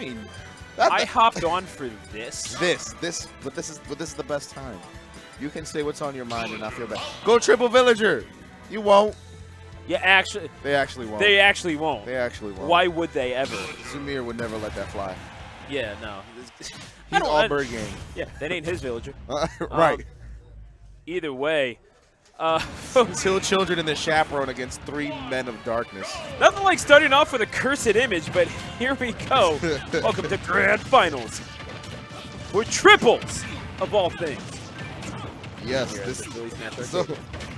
mean, I hopped on for this. But this is the best time. You can say what's on your mind and not feel bad. Go triple villager. You won't. Yeah, actually. They actually won't. They actually won't. They actually won't. Why would they ever? Zamir would never let that fly. Yeah, no. He's all bird gang. Yeah, that ain't his villager. Right. Either way. Two children in the chaperone against 3 men of darkness. Nothing like starting off with a cursed image, but here we go. Welcome to Grand Finals. We're triples, of all things. Yes. Really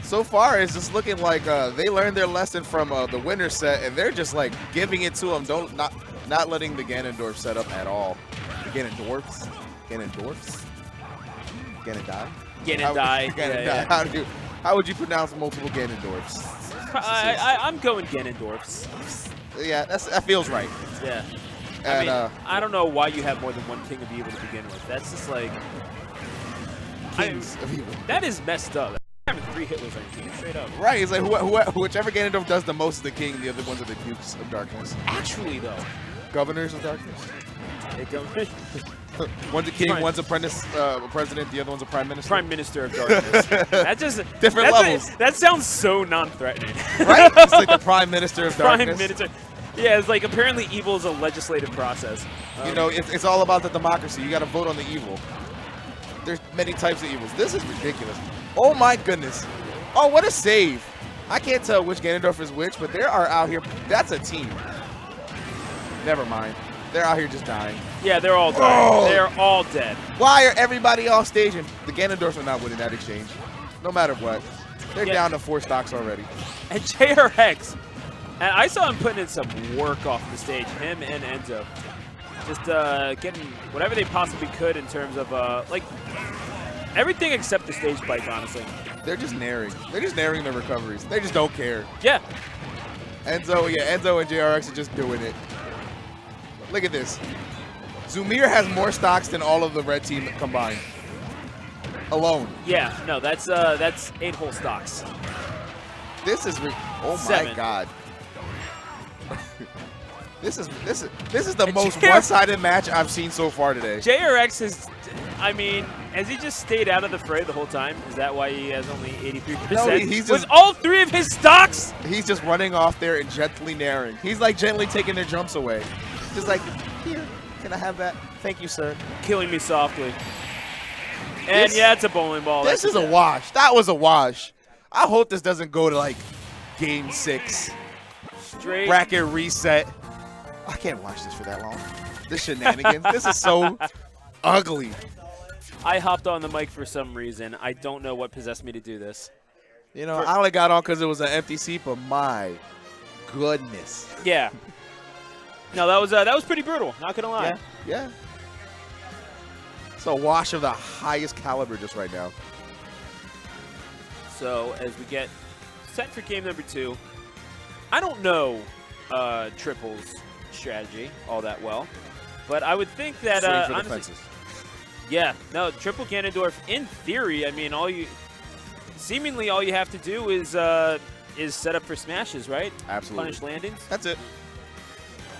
so far, it's just looking like they learned their lesson from the winner set, and they're just like giving it to them. Not letting the Ganondorf set up at all. The Ganondorfs? Ganondorfs? Ganondai? Ganondai. How would you pronounce multiple Ganondorfs? I'm going Ganondorfs. Yeah, that feels right. Yeah. And, I mean, I don't know why you have more than one King of Evil to begin with. That's just like... Kings of Evil. That is messed up. Having 3 Hitlers on your team, straight up. Right, it's like whichever Ganondorf does the most is the king, the other ones are the Dukes of Darkness. Actually, though. Governors of Darkness? One's a king, one's a president, the other one's a prime minister. Prime Minister of Darkness. That just different levels. That sounds so non-threatening. Right? It's like the Prime Minister of Darkness. Prime Minister. Yeah, it's like apparently evil is a legislative process. You know, it's all about the democracy. You got to vote on the evil. There's many types of evils. This is ridiculous. Oh my goodness. Oh, what a save. I can't tell which Ganondorf is which, but they are out here. That's a team. Never mind. They're out here just dying. Yeah, they're all dying. Oh. They're all dead. Why are everybody off stage? And the Ganondorfs are not winning that exchange. No matter what. They're down to 4 stocks already. And Jrx. And I saw him putting in some work off the stage, him and Enzo. Just getting whatever they possibly could in terms of, like, everything except the stage bike, honestly. They're just naring. They're just naring their recoveries. They just don't care. Yeah. Enzo and Jrx are just doing it. Look at this. Zamir has more stocks than all of the red team combined. Alone. Yeah, no, that's 8 whole stocks. This is oh 7. My god. This is the most one-sided match I've seen so far today. Jrx is, I mean, has he just stayed out of the fray the whole time? Is that why he has only 83%? No, he's just, with all 3 of his stocks? He's just running off there and gently naring. He's like gently taking their jumps away. Just like, here, can I have that? Thank you, sir. Killing me softly. And yeah, it's a bowling ball. This is a wash. That was a wash. I hope this doesn't go to like game 6. Straight bracket reset. I can't watch this for that long. This shenanigans. This is so ugly. I hopped on the mic for some reason. I don't know what possessed me to do this. You know, I only got on because it was an empty seat, but my goodness. Yeah. No, that was pretty brutal. Not gonna lie. Yeah. It's a wash of the highest caliber just right now. So as we get set for game number 2, I don't know Triple's strategy all that well, but I would think that honestly, yeah, no, Triple Ganondorf in theory. I mean, seemingly all you have to do is set up for smashes, right? Absolutely. Punish landings. That's it.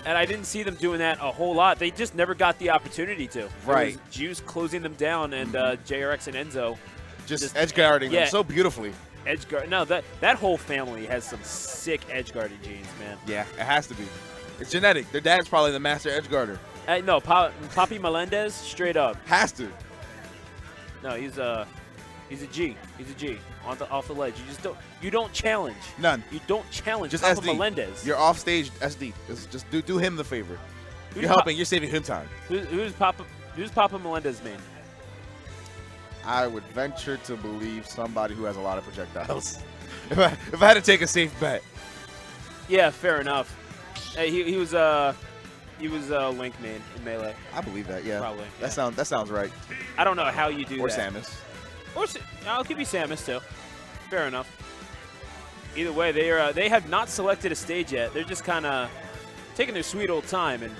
And I didn't see them doing that a whole lot. They just never got the opportunity to. Right. Juice closing them down, and Jrx and Enzo just edge guarding them so beautifully. Edge guard. No, that whole family has some sick edge guarding genes, man. Yeah, it has to be. It's genetic. Their dad's probably the master edge guarder. No, Papi Melendez, straight up. Has to. No, he's a G. He's a G off the ledge. You don't challenge. None. You don't challenge. Just Papa SD. Melendez. You're off stage SD. Just do him the favor. You're helping. You're saving him time. Who's Papa Melendez main? I would venture to believe somebody who has a lot of projectiles. if I had to take a safe bet. Yeah, fair enough. He was Link main in Melee. I believe that. Yeah. Probably. That sounds right. I don't know how you do or that. Samus. I'll give you Samus too. Fair enough. Either way, they have not selected a stage yet. They're just kind of taking their sweet old time, and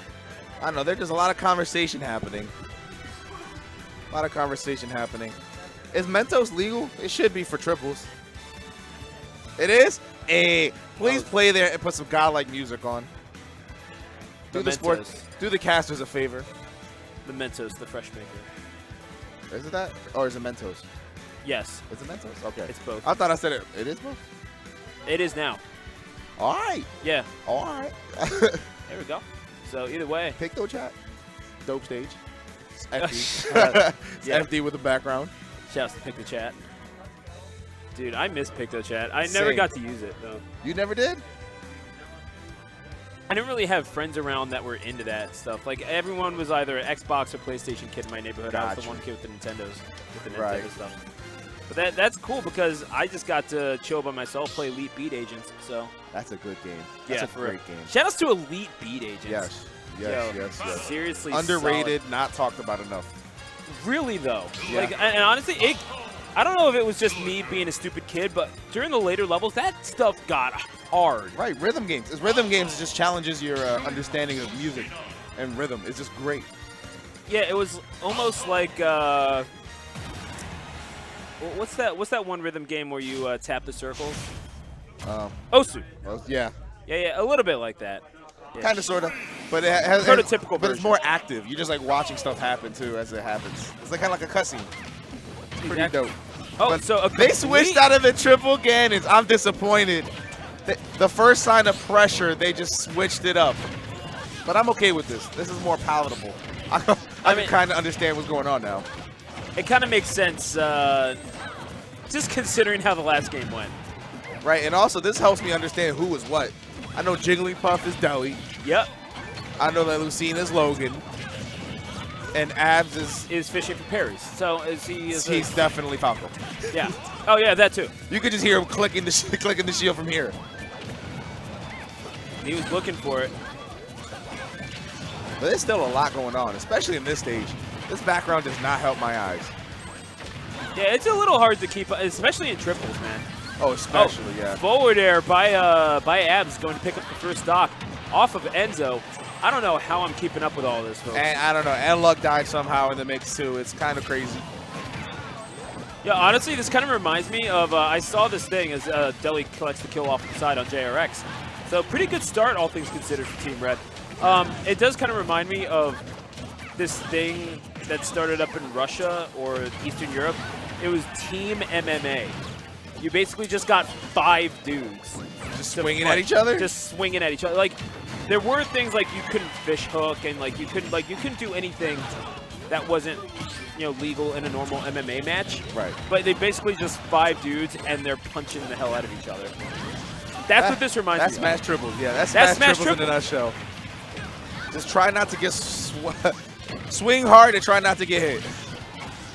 I don't know. There's a lot of conversation happening. A lot of conversation happening. Is Mentos legal? It should be for triples. It is? Hey, please play there and put some godlike music on. Do the casters a favor. The Mentos, the fresh maker. Is it that? Or is it Mentos? Yes. Is it Mentos? Okay. It's both. I thought I said it. It is both? It is now. All right. Yeah. All right. There we go. So either way. Picto chat. Dope stage. It's FD. It's Yeah. FD with the background. Shouts to Pick the Chat. Dude, I miss Picto Chat. I never got to use it, though. You never did? I didn't really have friends around that were into that stuff. Like, everyone was either an Xbox or PlayStation kid in my neighborhood. I was the one kid with the Nintendos, with the Nintendo stuff. But that's cool because I just got to chill by myself, play Elite Beat Agents, so. That's a good game. That's a great game. Shoutouts to Elite Beat Agents. Yes. Yes. Seriously underrated, solid. not talked about enough. Really, though. Yeah. Like, and honestly, I don't know if it was just me being a stupid kid, but during the later levels, that stuff got hard. Right, rhythm games. It's rhythm games, it just challenges your understanding of music and rhythm. It's just great. Yeah, it was almost like what's that one rhythm game where you tap the circles? Osu. Yeah. Yeah, a little bit like that. Yeah. Kind of, sort of, but it has prototypical but it's version. more active. You're just like watching stuff happen too as it happens. It's like kind of like a cutscene. It's pretty dope. Oh, but so they switched out of the triple Ganons. I'm disappointed. The first sign of pressure, they just switched it up. But I'm okay with this. This is more palatable. I can kind of understand what's going on now. It kind of makes sense, just considering how the last game went. Right, and also this helps me understand who is what. I know Jigglypuff is Deli. Yep. I know that Lucina is Logan. And Abs is fishing for Parries. So he's definitely Falco. Yeah. Oh yeah, that too. You could just hear him clicking the shield from here. He was looking for it. But there's still a lot going on, especially in this stage. This background does not help my eyes. Yeah, it's a little hard to keep, especially in triples, man. Oh, especially, yeah. Forward air by Abs going to pick up the first stock off of Enzo. I don't know how I'm keeping up with all this, folks. And I don't know. And Luck died somehow in the mix, too. It's kind of crazy. Yeah, honestly, this kind of reminds me of, I saw this thing as Deli collects the kill off the side on Jrx. So pretty good start, all things considered, for Team Red. It does kind of remind me of this thing that started up in Russia or Eastern Europe. It was Team MMA. You basically just got 5 dudes. Just swinging at each other? Just swinging at each other. Like, there were things like you couldn't fish hook and like you couldn't do anything that wasn't, you know, legal in a normal MMA match. Right. But they basically just 5 dudes and they're punching the hell out of each other. That's what this reminds me of. That's Smash Triples. Yeah, that's Smash Triples in a nutshell. Just try not to get swing hard and try not to get hit.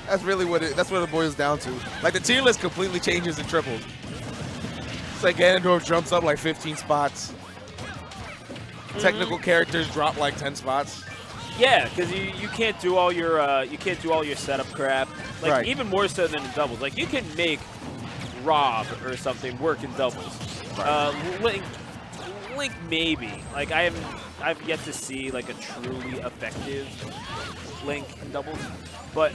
That's really what it boils down to. Like the tier list completely changes in triples. It's like Ganondorf jumps up like 15 spots. Technical characters drop like 10 spots. Yeah, because you can't do all your setup crap. Like right. Even more so than in doubles. Like you can make Rob or something work in doubles. Right. Link maybe. Like I've yet to see like a truly effective Link in doubles, but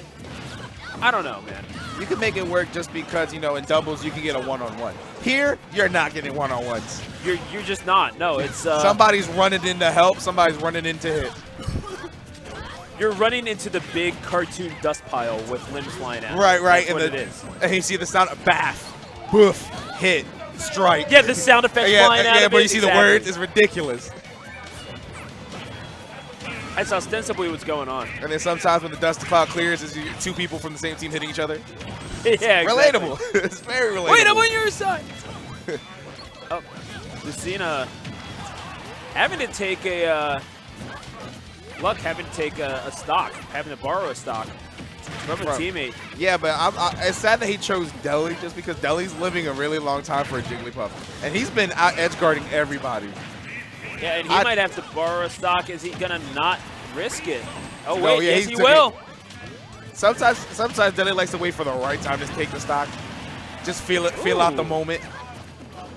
I don't know, man. You can make it work just because, you know, in doubles you can get a one-on-one. Here, you're not getting one-on-ones. You're just not. No, it's somebody's running in to help, somebody's running in to hit. You're running into the big cartoon dust pile with limbs flying out. Right. That's what it is. And you see the sound of bath, boof, hit, strike. Yeah, the sound effects flying out. Yeah, but you see the words, it's ridiculous. That's ostensibly what's going on. And then sometimes when the dust cloud clears, it's 2 people from the same team hitting each other. Yeah, exactly. Relatable. It's very relatable. Wait, I'm on your side. Oh, Lucina having to take a Luck having to take a stock, having to borrow a stock from a teammate. Yeah, but it's sad that he chose Deli just because Deli's living a really long time for a Jigglypuff. And he's been out edge guarding everybody. Yeah, and he might have to borrow a stock. Is he going to not risk it? Oh, wait, no, yeah, yes, he will. Sometimes Deli likes to wait for the right time to take the stock. Just feel out the moment.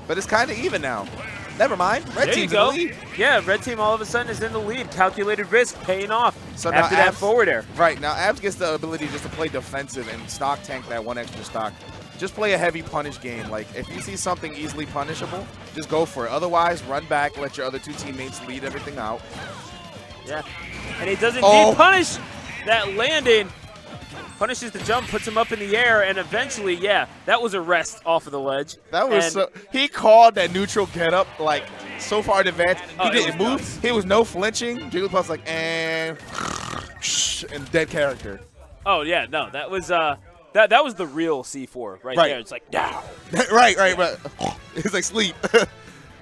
But it's kind of even now. Never mind. Red team's in the lead. Yeah, red team all of a sudden is in the lead. Calculated risk paying off so after that forward air. Right, now Abs gets the ability just to play defensive and stock tank that 1 extra stock. Just play a heavy punish game. Like, if you see something easily punishable, just go for it. Otherwise, run back, let your other 2 teammates lead everything out. Yeah. And he does indeed punish that landing. Punishes the jump, puts him up in the air, and eventually, yeah, that was a rest off of the ledge. That was he called that neutral get up like so far in advance. He didn't move. Nuts. He was no flinching. Jigglypuff's like, and dead character. Oh yeah, no, that was that was the real C4 right there. It's like down. right, but it's like sleep.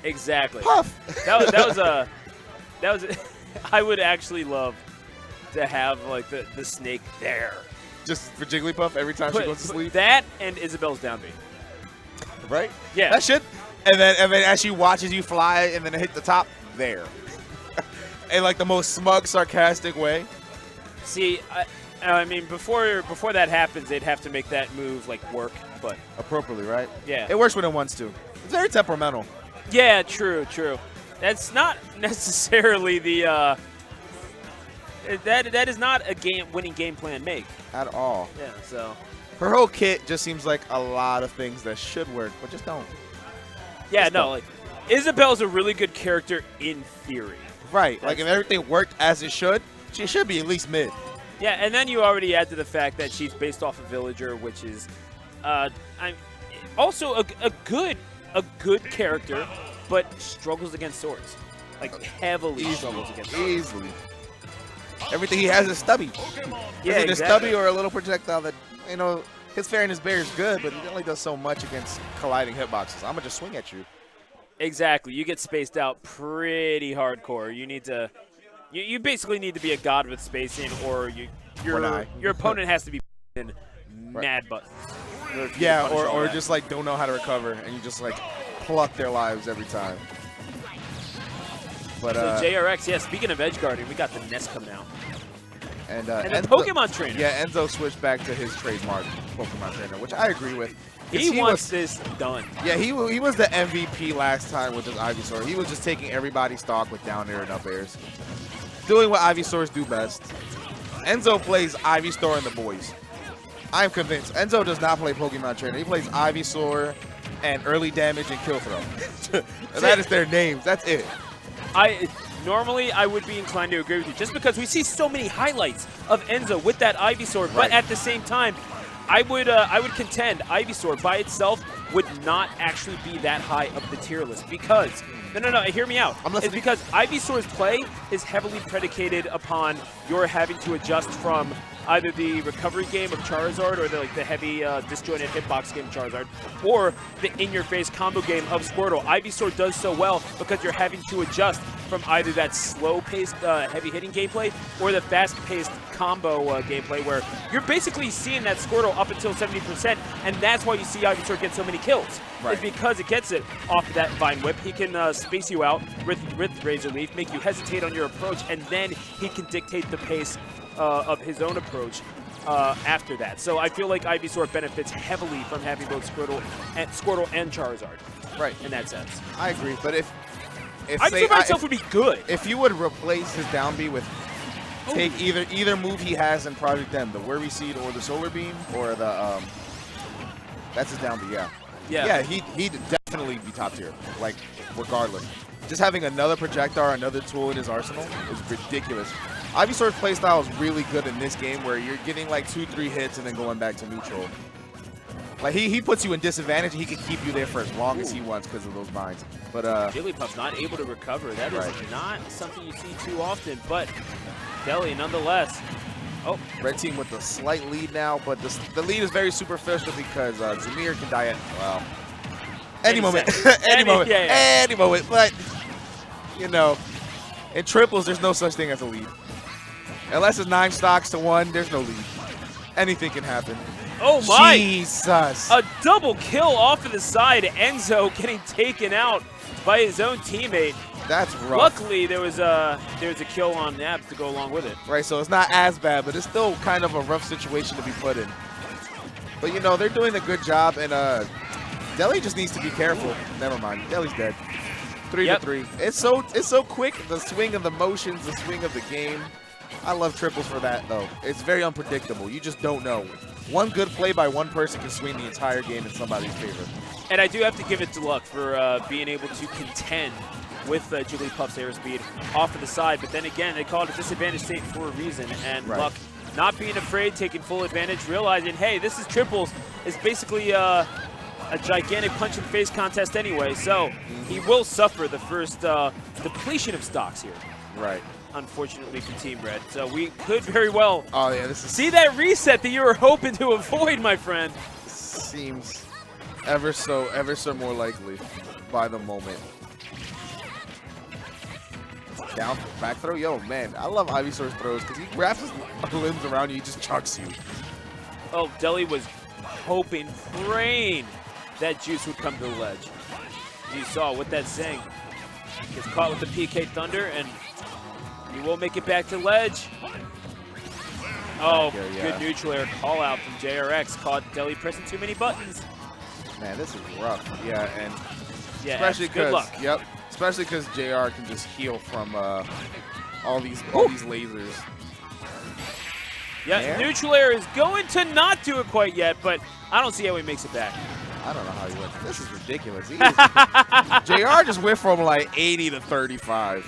Exactly. Puff. That was I would actually love to have like the snake there. Just for Jigglypuff every time she goes to sleep. That and Isabel's down B. Right? Yeah. That should. And then as she watches you fly and then hit the top, there. In like the most smug, sarcastic way. See, I mean, before that happens, they'd have to make that move like work, but appropriately, right? Yeah. It works when it wants to. It's very temperamental. Yeah, true. That's not necessarily the that is not a winning game plan make at all. Yeah, so her whole kit just seems like a lot of things that should work, but just don't. Yeah, no, like Isabel's a really good character in theory. Right, like if everything worked as it should, she should be at least mid. Yeah, and then you already add to the fact that she's based off of Villager, which is also a good character, but struggles against swords. Like heavily struggles against swords. Easily. Everything he has is stubby. Yeah, either stubby or a little projectile that, you know, his fair and his bear is good, but he only does so much against colliding hitboxes. I'm going to just swing at you. Exactly. You get spaced out pretty hardcore. You need to you basically need to be a god with spacing, or your opponent has to be in mad buttons. Yeah, or just like don't know how to recover, and you just like pluck their lives every time. But, so JRX, yeah, speaking of edge guarding, we got the Nest coming out. And the Pokemon trainer. Yeah, Enzo switched back to his trademark Pokemon trainer, which I agree with. He wants this done. Yeah, he was the MVP last time with his Ivysaur. He was just taking everybody's stock with down air and up airs. Doing what Ivysaurs do best. Enzo plays Ivysaur and the boys. I'm convinced. Enzo does not play Pokemon trainer. He plays Ivysaur and early damage and kill throw. And that is their names. That's it. Normally, I would be inclined to agree with you, just because we see so many highlights of Enzo with that Ivysaur. But at the same time, I would contend Ivysaur by itself would not actually be that high up the tier list, because no, hear me out. It's because Ivysaur's play is heavily predicated upon your having to adjust from either the recovery game of Charizard or the heavy disjointed hitbox game of Charizard, or the in-your-face combo game of Squirtle. Ivysaur does so well because you're having to adjust from either that slow-paced heavy-hitting gameplay or the fast-paced combo gameplay, where you're basically seeing that Squirtle up until 70%, and that's why you see Ivysaur get so many kills. Right. It's because it gets it off of that Vine Whip. He can space you out with Razor Leaf, make you hesitate on your approach, and then he can dictate the pace of his own approach after that. So I feel like Ivysaur benefits heavily from having both Squirtle and Charizard. Right, in that sense. I agree, but if Ivysaur by itself would be good. If you would replace his down B with take either move he has in Project M, the Worry Seed or the Solar Beam, or the that's his down B, yeah. Yeah, he'd definitely be top tier, like regardless. Just having another projectile, another tool in his arsenal is ridiculous. Ivysaur's playstyle is really good in this game, where you're getting like 2-3 hits and then going back to neutral. Like he puts you in disadvantage, and he can keep you there for as long as he wants because of those mines. But Jigglypuff's not able to recover. That is not something you see too often, but Deli nonetheless. Oh, red team with a slight lead now, but the lead is very superficial because Zamir can die at any moment. any moment. Any moment. But you know, in triples, there's no such thing as a lead. Unless it's 9 stocks to 1, there's no lead. Anything can happen. Oh my! Jesus! A double kill off of the side. Enzo getting taken out by his own teammate. That's rough. Luckily, there was a kill on Nabs to go along with it. Right, so it's not as bad, but it's still kind of a rough situation to be put in. But you know, they're doing a good job, and Deli just needs to be careful. Never mind, Deli's dead. 3-3. It's so quick. The swing of the motions, the swing of the game. I love triples for that, though. It's very unpredictable. You just don't know. One good play by one person can swing the entire game in somebody's favor. And I do have to give it to Luck for being able to contend with Jigglypuff's airspeed off of the side. But then again, they call it a disadvantage state for a reason. And Luck not being afraid, taking full advantage, realizing, hey, this is triples. It's basically a gigantic punch-in-face contest anyway. So he will suffer the first depletion of stocks here. Right. Unfortunately for Team Red. So we could very well see that reset that you were hoping to avoid, my friend. Seems ever so more likely by the moment. Down, back throw. Yo, man, I love Ivysaur's throws because he wraps his limbs around you, he just chucks you. Oh, Deli was hoping, praying that Juice would come to the ledge. You saw with that Zing. Gets caught with the PK Thunder, and he will make it back to ledge. Oh, good neutral air call out from Jrx. Caught Deli pressing too many buttons. Man, this is rough. Yeah, and yeah, especially good luck. Yep, especially because JR can just heal from all these lasers. Yeah, Air? neutral air is going to not do it quite yet, but I don't see how he makes it back. I don't know how he went. This is ridiculous. JR just went from like 80 to 35.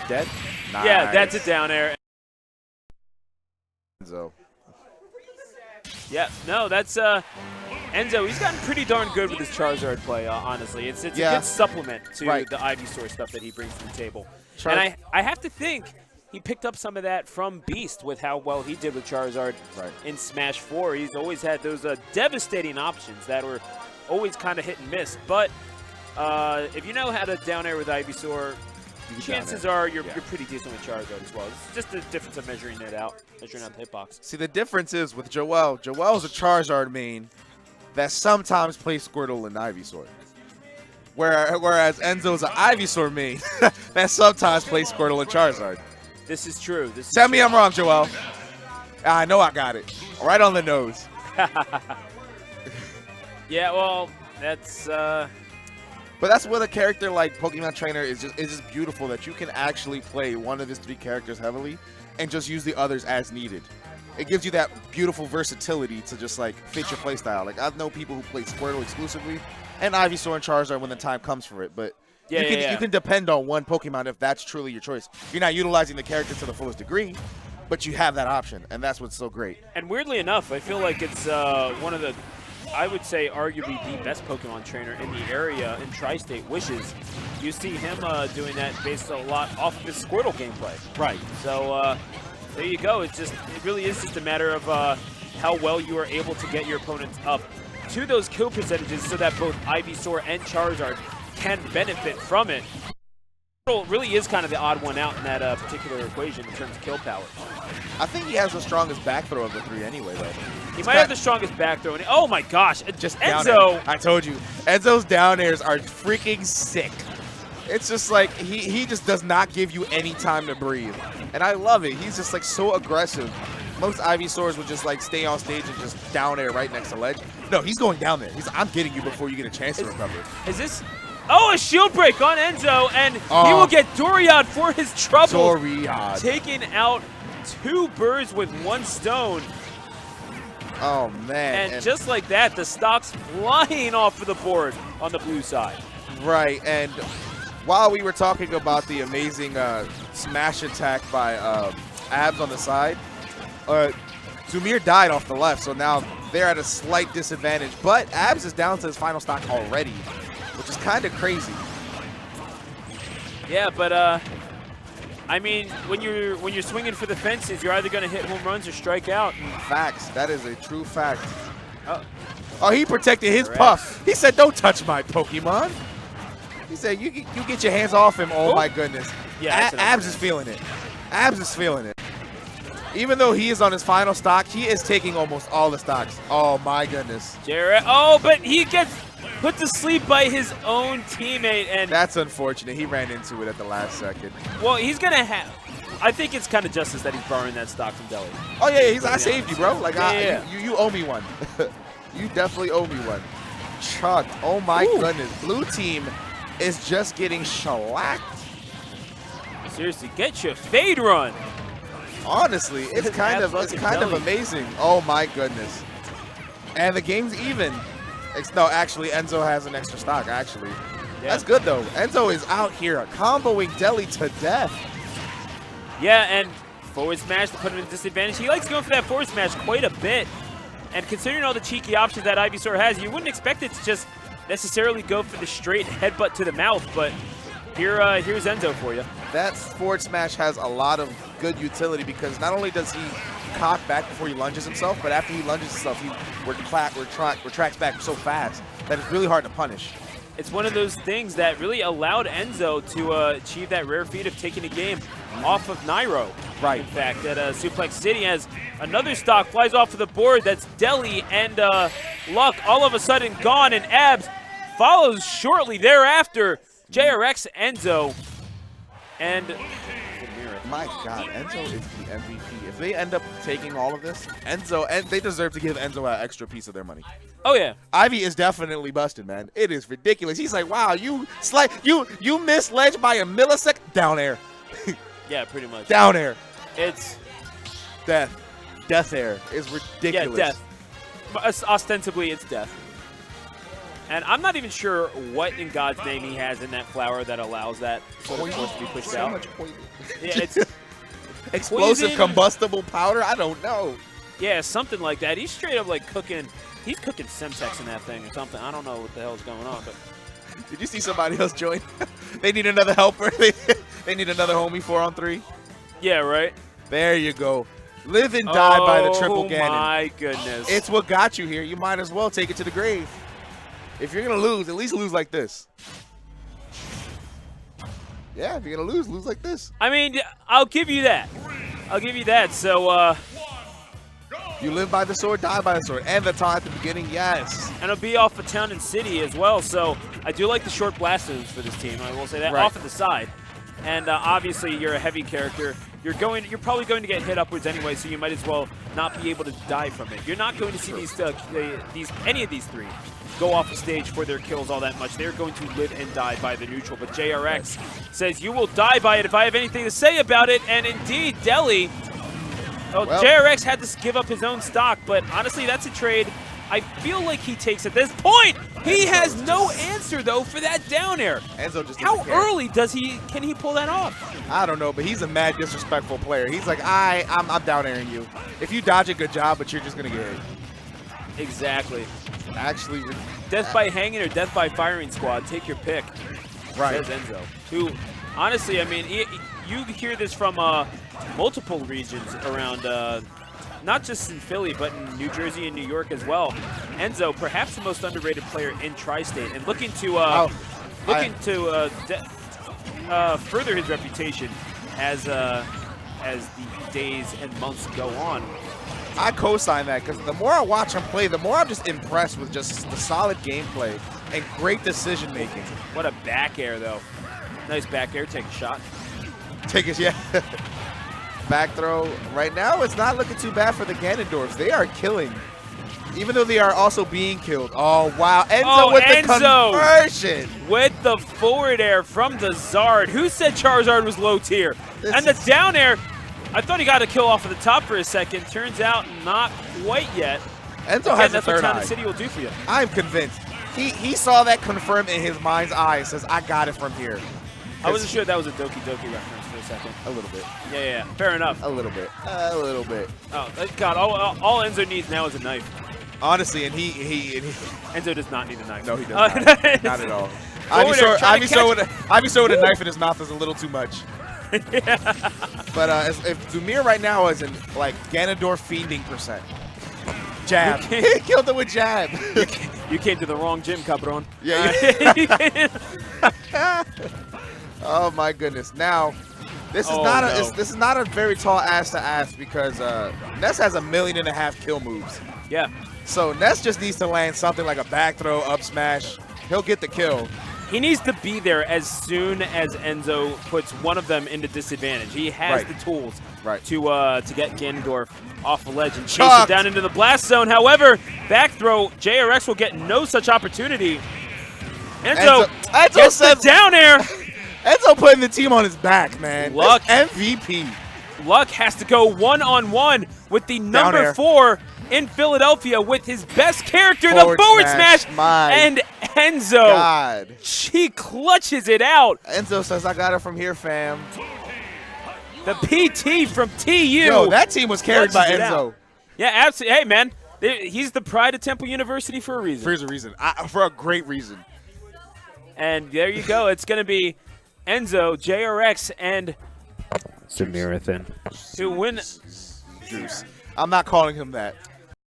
Dead? Nice. Yeah, that's a down air. Enzo. Yeah, no, that's Enzo. He's gotten pretty darn good with his Charizard play, honestly. It's a good supplement to the Ivysaur stuff that he brings to the table. And I have to think he picked up some of that from Beast with how well he did with Charizard in Smash 4. He's always had those devastating options that were always kind of hit and miss. But if you know how to down air with Ivysaur, chances are you're pretty decent with Charizard as well. It's just the difference of measuring it out, measuring out the hitbox. See, the difference is with Joel. Joel's a Charizard main that sometimes plays Squirtle and Ivysaur. Whereas Enzo's an Ivysaur main that sometimes plays Squirtle and Charizard. This is true. Tell me I'm wrong, Joel. I know I got it. Right on the nose. Yeah, well, that's... But that's what a character like Pokemon Trainer is just beautiful, that you can actually play one of his 3 characters heavily and just use the others as needed. It gives you that beautiful versatility to just like fit your playstyle. Like I know people who play Squirtle exclusively and Ivysaur and Charizard when the time comes for it, but you can depend on one Pokemon if that's truly your choice. You're not utilizing the character to the fullest degree, but you have that option, and that's what's so great. And weirdly enough, I feel like it's one of the, I would say, arguably the best Pokemon trainer in the area in Tri-State, Wishes. You see him doing that based a lot off of his Squirtle gameplay. Right. So there you go. It really is just a matter of how well you are able to get your opponents up to those kill percentages so that both Ivysaur and Charizard can benefit from it. Squirtle really is kind of the odd one out in that particular equation in terms of kill power. I think he has the strongest back throw of the 3 anyway, though. He might have the strongest back throw. Oh my gosh, just Enzo! I told you, Enzo's down airs are freaking sick. It's just like he just does not give you any time to breathe, and I love it. He's just like so aggressive. Most Ivysaurs would just like stay on stage and just down air right next to ledge. No, he's going down there. I'm getting you before you get a chance to recover. Is this? Oh, a shield break on Enzo, and he will get Doriad for his trouble. Doriad. Taking out 2 birds with 1 stone. Oh, man. And just like that, the stocks flying off of the board on the blue side. Right, and while we were talking about the amazing smash attack by Abs on the side, Zumir died off the left, so now they're at a slight disadvantage. But Abs is down to his final stock already, which is kind of crazy. Yeah, but I mean, when you're swinging for the fences, you're either going to hit home runs or strike out. Facts. That is a true fact. Oh, he protected his puff. He said, "Don't touch my Pokemon." He said, "You get your hands off him." Oh my goodness. Yeah. Abs is feeling it. Abs is feeling it. Even though he is on his final stock, he is taking almost all the stocks. Oh my goodness. Jarrett. Oh, but he gets put to sleep by his own teammate, and that's unfortunate. He ran into it at the last second. Well, he's gonna have. I think it's kind of justice that he's borrowing that stock from Deli. Oh yeah, I saved you, bro. Like you owe me one. You definitely owe me one. Chucked. Oh my goodness. Blue team is just getting shellacked. Seriously, get your fade run. Honestly, it's kind of amazing. Oh my goodness. And the game's even. No, actually, Enzo has an extra stock, actually. Yeah. That's good, though. Enzo is out here comboing Deli to death. Yeah, and forward smash to put him in disadvantage. He likes going for that forward smash quite a bit. And considering all the cheeky options that Ivysaur has, you wouldn't expect it to just necessarily go for the straight headbutt to the mouth, but here's Enzo for you. That forward smash has a lot of good utility because not only does he cock back before he lunges himself, but after he lunges himself, he retracts back so fast that it's really hard to punish. It's one of those things that really allowed Enzo to achieve that rare feat of taking a game off of Nairo. Right. In fact, at Suplex City, as another stock flies off of the board, that's Deli, and Luck all of a sudden gone, and Abs follows shortly thereafter. Jrx Enzo, and my God, Enzo is the MVP. If they end up taking all of this, Enzo, and they deserve to give Enzo an extra piece of their money. Oh yeah, Ivy is definitely busted, man. It is ridiculous. He's like, wow, you missed ledge by a millisecond. Down air. Yeah, pretty much. Down air. It's death. Death air is ridiculous. Yeah, death. Ostensibly, it's death. And I'm not even sure what in God's name he has in that flower that allows that sort of force to be pushed out. Much poison. Yeah, it's explosive poison. Combustible powder? I don't know. Yeah, something like that. He's straight up like cooking. He's cooking Semtex in that thing or something. I don't know what the hell is going on. But did you see somebody else join? They need another helper. They need another homie 4-on-3. Yeah, right. There you go. Live and die by the triple Ganon. Oh my goodness. It's what got you here. You might as well take it to the grave. If you're going to lose, at least lose like this. Yeah, if you're going to lose like this. I mean, I'll give you that. I'll give you that. So, you live by the sword, die by the sword. And the taunt at the beginning, yes. And it'll be off of Town and City as well. So, I do like the short blast moves for this team. I will say that. Right. Off of the side. And obviously, you're a heavy character. You're probably going to get hit upwards anyway, so you might as well not be able to die from it. You're not going to see any of these three go off the stage for their kills all that much. They're going to live and die by the neutral. But Jrx says, you will die by it if I have anything to say about it. And indeed, Deli, Jrx had to give up his own stock. But honestly, that's a trade I feel like he takes at this point. He has no answer, though, for that down air. Enzo just How early can he pull that off? I don't know, but he's a mad disrespectful player. He's like, I'm down airing you. If you dodge it, good job, but you're just going to get hit. Exactly. Actually, death by hanging or death by firing squad. Take your pick. Right. Says Enzo. Who, honestly, I mean, you hear this from multiple regions around, not just in Philly, but in New Jersey and New York as well. Enzo, perhaps the most underrated player in Tri-State, and looking to further his reputation as the days and months go on. I co-sign that because the more I watch him play, the more I'm just impressed with just the solid gameplay and great decision making. What a back air, though. Nice back air. Take a shot. Take it, yeah. Back throw. Right now, it's not looking too bad for the Ganondorfs. They are killing, even though they are also being killed. Oh, wow. Enzo with the conversion. With the forward air from the Zard. Who said Charizard was low tier? And the down air. I thought he got a kill off of the top for a second. Turns out not quite yet. Enzo has a third eye. That's what Town and City will do for you. I'm convinced. He saw that confirmed in his mind's eye and says, I got it from here. I wasn't sure that was a Doki Doki reference for a second. A little bit. Yeah. Fair enough. A little bit. A little bit. Oh, God. All Enzo needs now is a knife. Honestly, and he Enzo does not need a knife. No, he does not. Not at all. Ivysaur with a knife in his mouth is a little too much. Yeah. But if Zamir right now is in like Ganondorf fiending %. Jab. He killed him with jab. You came to the wrong gym, Cabron. Yeah. Oh my goodness. Now, this is not a very tall ask to ask because Ness has 1.5 million kill moves. Yeah. So Ness just needs to land something like a back throw, up smash. He'll get the kill. He needs to be there as soon as Enzo puts one of them into disadvantage. He has the tools to get Ganondorf off the ledge and chase it down into the blast zone. However, back throw, Jrx will get no such opportunity. Enzo gets the down air. Enzo putting the team on his back, man. Luck. That's MVP. Luck has to go one-on-one with the number 4 in Philadelphia with his best character, Forward the forward smash. smash. My And Enzo, God. she clutches it out. Enzo says, I got it from here, fam. The PT from TU. Yo, that team was carried by clutches it Enzo. out. Yeah, absolutely. Hey, man, he's the pride of Temple University for a reason. For a reason. For a great reason. And there you go. It's going to be Enzo, Jrx, and Zamirathan to win. Juice. I'm not calling him that.